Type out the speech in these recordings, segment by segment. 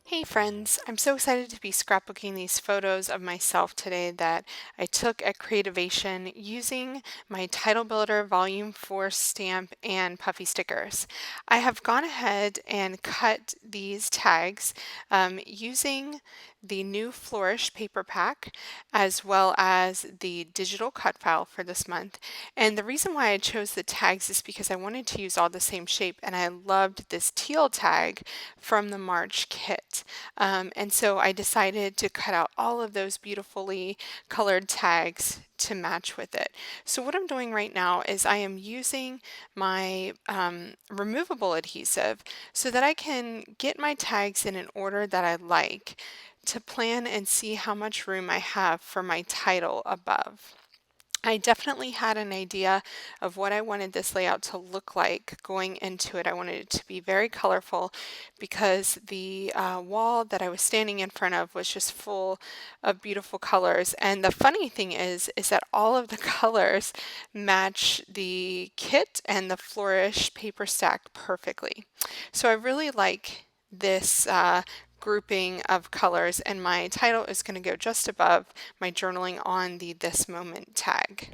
Hey friends, I'm so excited to be scrapbooking these photos of myself today that I took at Creativation using my Title Builder Volume 4 stamp and puffy stickers. I have gone ahead and cut these tags using the new Flourish paper pack as well as the digital cut file for this month. And the reason why I chose the tags is because I wanted to use all the same shape and I loved this teal tag from the March kit. And so I decided to cut out all of those beautifully colored tags to match with it. So what I'm doing right now is I am using my removable adhesive so that I can get my tags in an order that I like to plan and see how much room I have for my title above. I definitely had an idea of what I wanted this layout to look like going into it. I wanted it to be very colorful because the wall that I was standing in front of was just full of beautiful colors. And the funny thing is that all of the colors match the kit and the Flourish paper stack perfectly. So I really like this grouping of colors, and my title is going to go just above my journaling on the This Moment tag.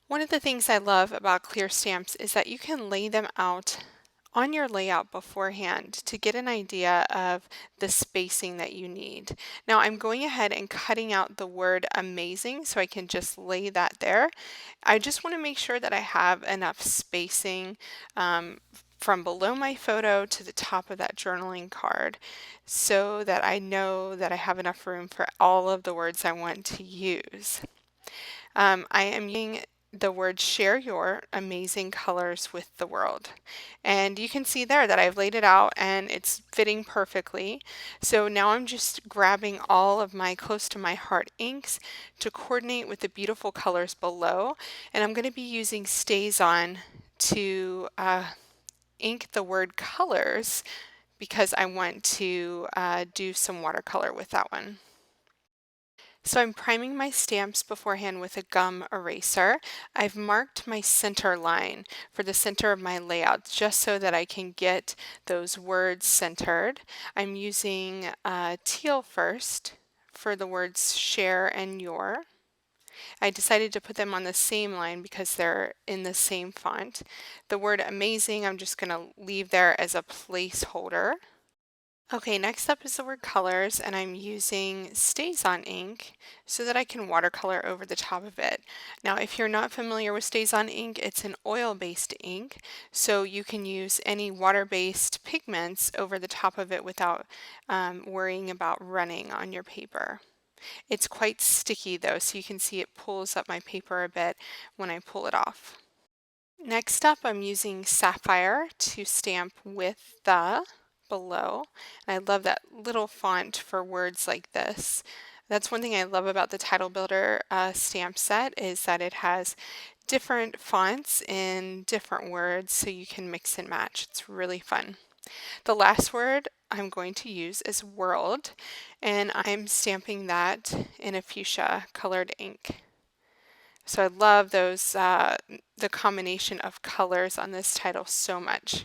One of the things I love about clear stamps is that you can lay them out on your layout beforehand to get an idea of the spacing that you need. Now I'm going ahead and cutting out the word amazing so I can just lay that there. I just want to make sure that I have enough spacing from below my photo to the top of that journaling card so that I know that I have enough room for all of the words I want to use. I am using the word share your amazing colors with the world. And you can see there that I've laid it out and it's fitting perfectly. So now I'm just grabbing all of my close to my heart inks to coordinate with the beautiful colors below. And I'm going to be using StazOn to ink the word colors because I want to do some watercolor with that one. So I'm priming my stamps beforehand with a gum eraser. I've marked my center line for the center of my layout just so that I can get those words centered. I'm using teal first for the words share and your. I decided to put them on the same line because they're in the same font. The word amazing I'm just going to leave there as a placeholder. Okay, next up is the word colors, and I'm using StazOn ink so that I can watercolor over the top of it. Now, if you're not familiar with StazOn ink, it's an oil-based ink, so you can use any water-based pigments over the top of it without worrying about running on your paper. It's quite sticky though, so you can see it pulls up my paper a bit when I pull it off. Next up, I'm using Sapphire to stamp with the below. And I love that little font for words like this. That's one thing I love about the Title Builder stamp set is that it has different fonts in different words so you can mix and match. It's really fun. The last word I'm going to use is world, and I'm stamping that in a fuchsia colored ink. So I love those, the combination of colors on this title so much.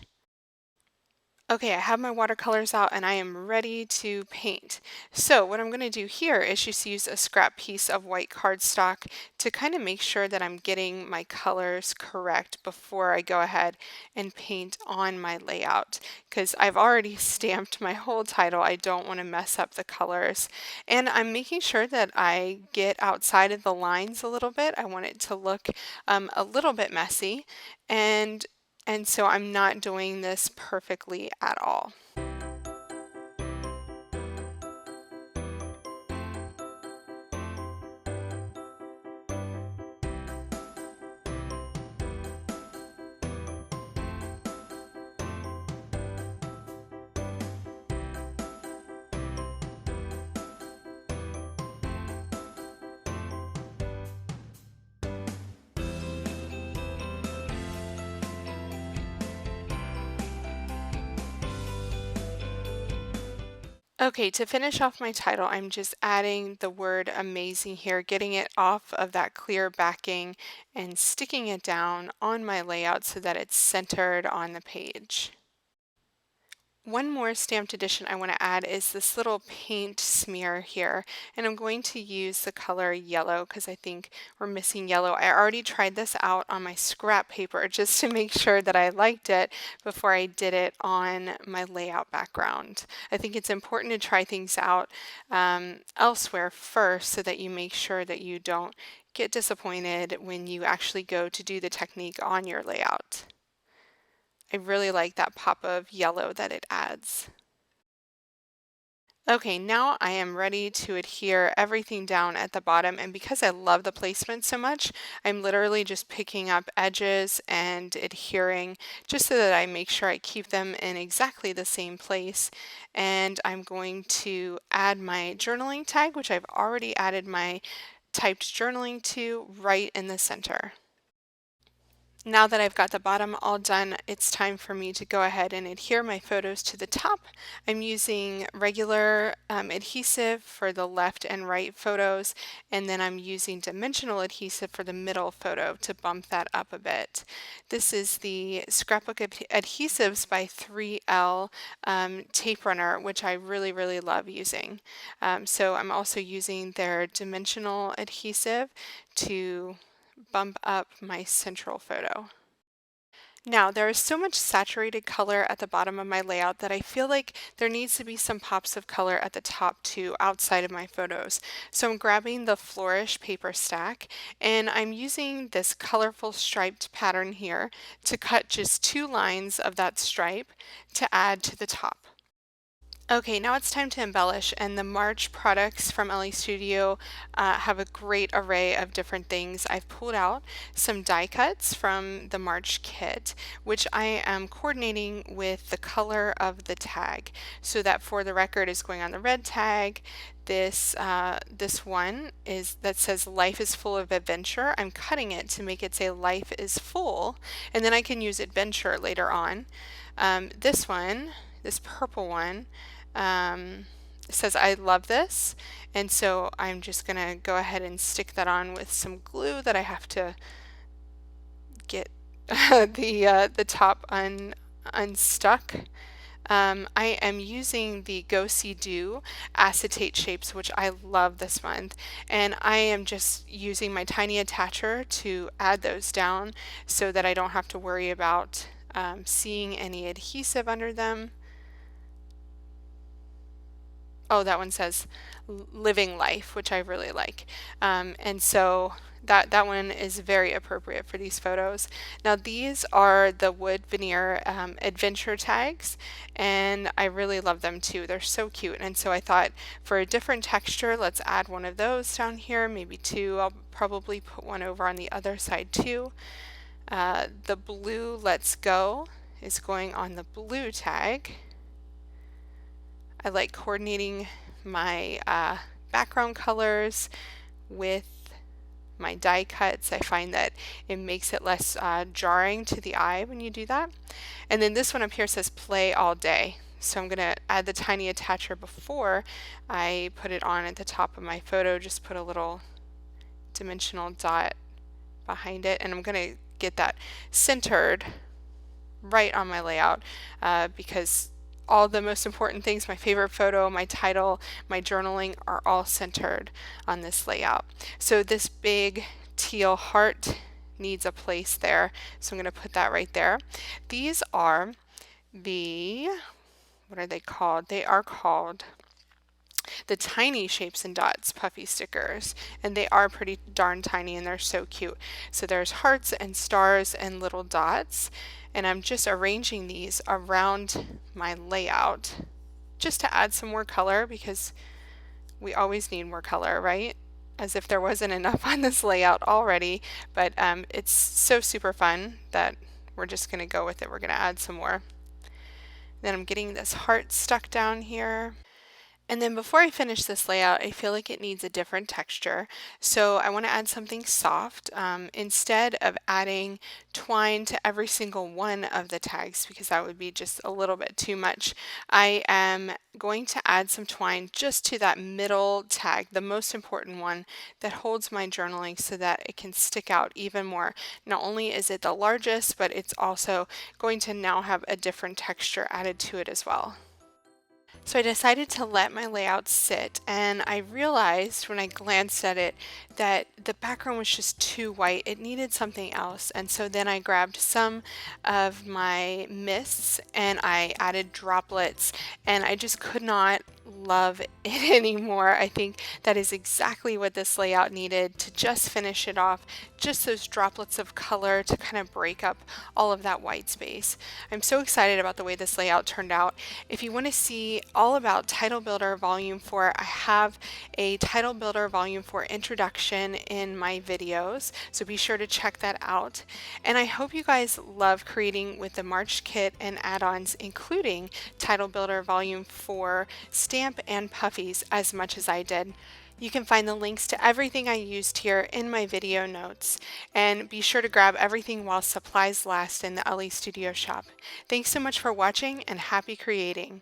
Okay, I have my watercolors out and I am ready to paint. So what I'm going to do here is just use a scrap piece of white cardstock to kind of make sure that I'm getting my colors correct before I go ahead and paint on my layout. Because I've already stamped my whole title, I don't want to mess up the colors. And I'm making sure that I get outside of the lines a little bit. I want it to look a little bit messy. And so I'm not doing this perfectly at all. Okay, to finish off my title, I'm just adding the word amazing here, getting it off of that clear backing and sticking it down on my layout so that it's centered on the page. One more stamped edition I want to add is this little paint smear here, and I'm going to use the color yellow because I think we're missing yellow. I already tried this out on my scrap paper just to make sure that I liked it before I did it on my layout background. I think it's important to try things out elsewhere first so that you make sure that you don't get disappointed when you actually go to do the technique on your layout. I really like that pop of yellow that it adds. Okay, now I am ready to adhere everything down at the bottom, and because I love the placement so much, I'm literally just picking up edges and adhering just so that I make sure I keep them in exactly the same place. And I'm going to add my journaling tag, which I've already added my typed journaling to, right in the center. Now that I've got the bottom all done, it's time for me to go ahead and adhere my photos to the top. I'm using regular adhesive for the left and right photos, and then I'm using dimensional adhesive for the middle photo to bump that up a bit. This is the Scrapbook Adhesives by 3L tape runner, which I really, really love using. So I'm also using their dimensional adhesive to bump up my central photo. Now, there is so much saturated color at the bottom of my layout that I feel like there needs to be some pops of color at the top too, outside of my photos. So I'm grabbing the Flourish paper stack, and I'm using this colorful striped pattern here to cut just 2 lines of that stripe to add to the top. Okay, now it's time to embellish, and the March products from LA Studio have a great array of different things. I've pulled out some die cuts from the March kit, which I am coordinating with the color of the tag, so that for the record is going on the red tag. This one is that says Life is Full of Adventure. I'm cutting it to make it say Life is Full, and then I can use adventure later on. This one, this purple one, says I love this, and so I'm just gonna go ahead and stick that on with some glue that I have to get the top unstuck. I am using the Go See Do acetate shapes, which I love this month, and I am just using my tiny attacher to add those down so that I don't have to worry about seeing any adhesive under them. Oh, that one says living life, which I really like. And so that one is very appropriate for these photos. Now these are the wood veneer adventure tags, and I really love them too. They're so cute. And so I thought for a different texture, let's add one of those down here, maybe 2. I'll probably put one over on the other side too. The blue Let's Go is going on the blue tag. I like coordinating my background colors with my die cuts. I find that it makes it less jarring to the eye when you do that. And then this one up here says Play All Day. So I'm going to add the tiny attacher before I put it on at the top of my photo. Just put a little dimensional dot behind it, and I'm going to get that centered right on my layout because all the most important things, my favorite photo, my title, my journaling, are all centered on this layout. So this big teal heart needs a place there, so I'm going to put that right there. These are what are they called? They are called the Tiny Shapes and Dots puffy stickers, and they are pretty darn tiny, and they're so cute. So there's hearts and stars and little dots, and I'm just arranging these around my layout just to add some more color, because we always need more color, right? As if there wasn't enough on this layout already, but it's so super fun that we're just going to go with it. We're going to add some more. Then I'm getting this heart stuck down here. And then before I finish this layout, I feel like it needs a different texture. So I want to add something soft instead of adding twine to every single one of the tags, because that would be just a little bit too much. I am going to add some twine just to that middle tag, the most important one that holds my journaling so that it can stick out even more. Not only is it the largest, but it's also going to now have a different texture added to it as well. So I decided to let my layout sit, and I realized when I glanced at it that the background was just too white. It needed something else. And so then I grabbed some of my mists and I added droplets, and I just could not love it anymore. I think that is exactly what this layout needed to just finish it off, just those droplets of color to kind of break up all of that white space. I'm so excited about the way this layout turned out. If you want to see all about Title Builder Volume 4, I have a Title Builder Volume 4 introduction in my videos, so be sure to check that out. And I hope you guys love creating with the March kit and add-ons, including Title Builder Volume 4 stamp and puffies as much as I did. You can find the links to everything I used here in my video notes, and be sure to grab everything while supplies last in the LE Studio shop. Thanks so much for watching, and happy creating!